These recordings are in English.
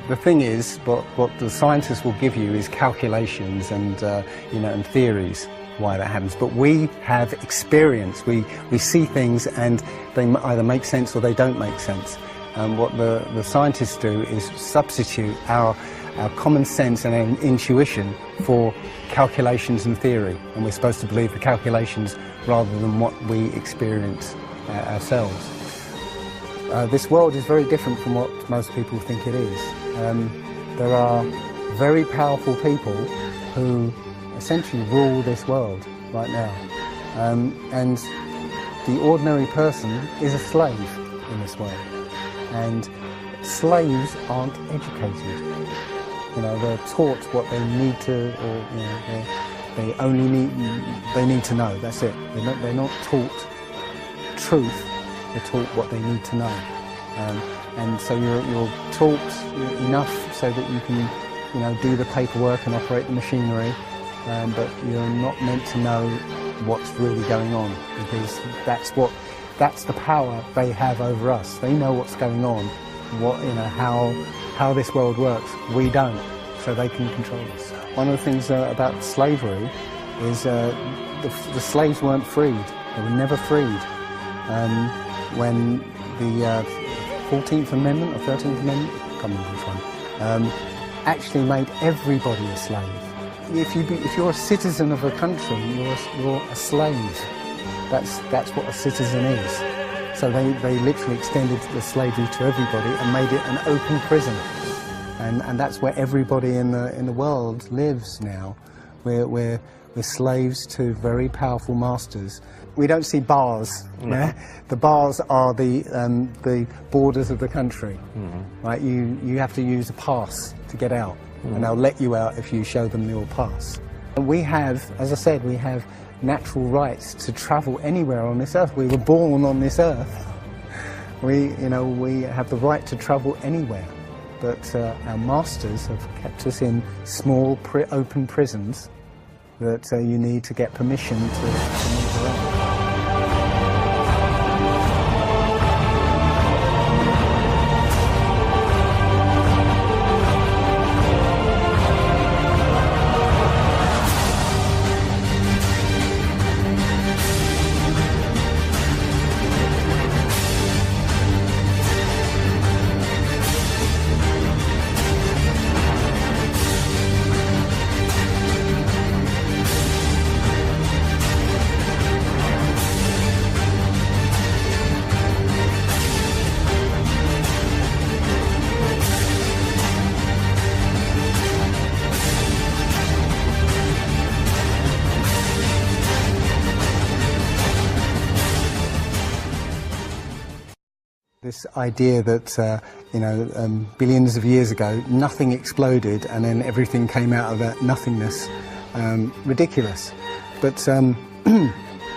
the thing is, what the scientists will give you is calculations and and theories why that happens. But we have experience. We see things and they either make sense or they don't make sense. And what the scientists do is substitute our common sense and our intuition for calculations and theory. And we're supposed to believe the calculations rather than what we experience ourselves. This world is very different from what most people think it is. There are very powerful people who essentially rule this world right now. And the ordinary person is a slave in this world. And slaves aren't educated. They're taught what they need to, or they need to know. That's it. They're not taught truth. They're taught what they need to know. And so you're taught enough so that you can, do the paperwork and operate the machinery, but you're not meant to know what's really going on, because that's the power they have over us. They know what's going on, how this world works. We don't, so they can control us. One of the things about slavery is the slaves weren't freed. They were never freed. When the 14th Amendment or 13th Amendment, I can't remember which one, actually made everybody a slave. If you're a citizen of a country, you're a slave. That's what a citizen is. So they literally extended the slavery to everybody and made it an open prison. And that's where everybody in the world lives now. We're slaves to very powerful masters. We don't see bars. No. Yeah? The bars are the borders of the country. Mm-hmm. Right? You have to use a pass to get out, and they'll let you out if you show them your pass. And we have, as I said, we have natural rights to travel anywhere on this earth. We were born on this earth. We have the right to travel anywhere. But our masters have kept us in small, open prisons that you need to get permission to move around. This idea that, billions of years ago, nothing exploded and then everything came out of that nothingness, ridiculous. But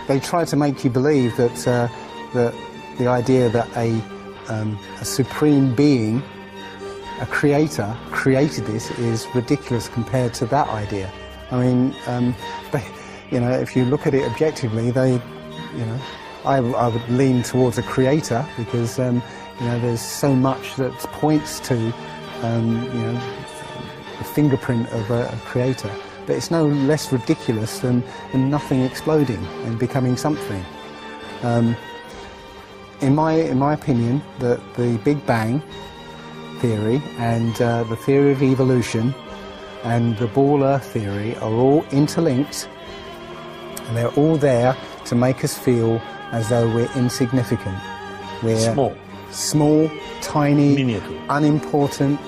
they try to make you believe that, the idea that a supreme being, a creator, created this is ridiculous compared to that idea. I mean, if you look at it objectively, I would lean towards a creator because, there's so much that points to, the fingerprint of a creator. But it's no less ridiculous than nothing exploding and becoming something. In my opinion, the Big Bang theory and the theory of evolution and the ball Earth theory are all interlinked, and they're all there to make us feel as though we're insignificant. We're small, tiny, miniature, unimportant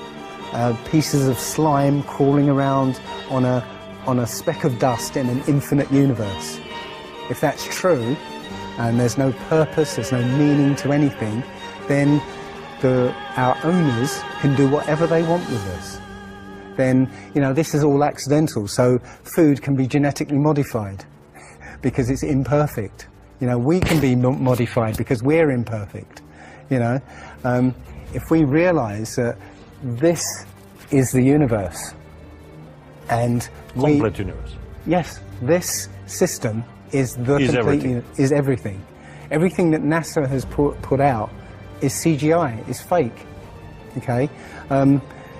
pieces of slime crawling around on a speck of dust in an infinite universe. If that's true, and there's no purpose, there's no meaning to anything, then our owners can do whatever they want with us. Then, this is all accidental, so food can be genetically modified because it's imperfect. We can be modified because we're imperfect. If we realise that this is the universe, and complete universe. Yes, this system is is everything. Everything that NASA has put out is CGI, is fake. Okay,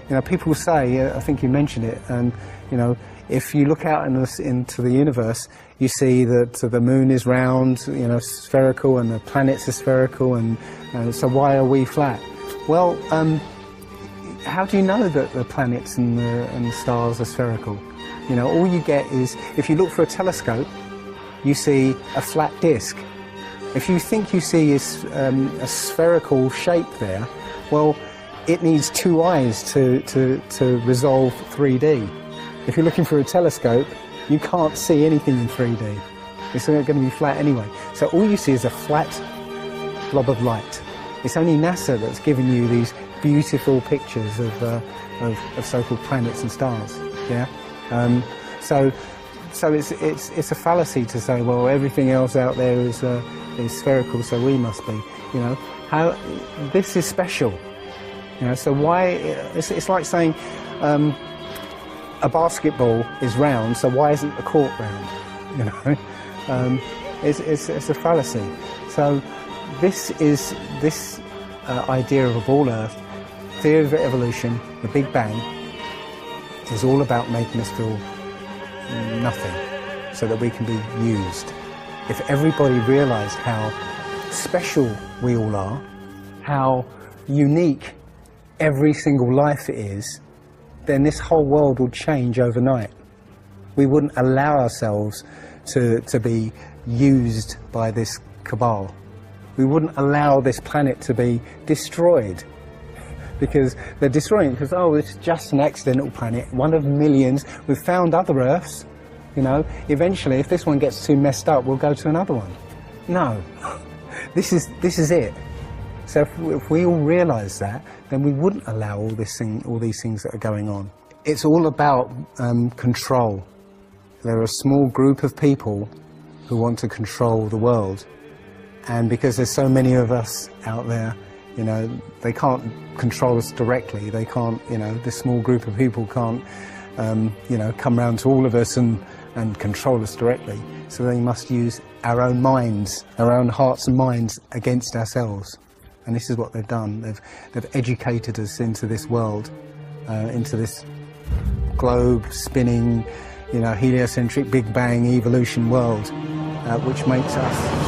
You know, people say, I think you mentioned it, and you know, if you look out into the universe, you see that the moon is round, you know, spherical, and the planets are spherical, and so why are we flat? Well, how do you know that the planets and the stars are spherical? You know, all you get is, if you look through a telescope, you see a flat disk. If you think you see a spherical shape there, well, it needs two eyes to resolve 3D. If you're looking through a telescope, you can't see anything in 3D. It's going to be flat anyway. So all you see is a flat blob of light. It's only NASA that's giving you these beautiful pictures of so-called planets and stars. Yeah. So it's a fallacy to say, well, everything else out there is spherical, so we must be. You know, how this is special. You know, so why? It's like saying a basketball is round, so why isn't the court round? You know, it's a fallacy. So this idea of a ball Earth, theory of evolution, the Big Bang, is all about making us feel nothing, so that we can be used. If everybody realised how special we all are, how unique every single life is, then this whole world would change overnight. We wouldn't allow ourselves to be used by this cabal. We wouldn't allow this planet to be destroyed, because they're destroying it because, oh, it's just an accidental planet, one of millions. We've found other Earths, you know. Eventually, if this one gets too messed up, we'll go to another one. No, this is it. So if we all realise that, then we wouldn't allow all these things that are going on. It's all about control. There are a small group of people who want to control the world, and because there's so many of us out there, you know, they can't control us directly. They can't, you know, this small group of people can't, you know, come round to all of us and control us directly. So they must use our own minds, our own hearts and minds against ourselves. And this is what they've done. They've educated us into this world, into this globe spinning, you know, heliocentric Big Bang evolution world, which makes us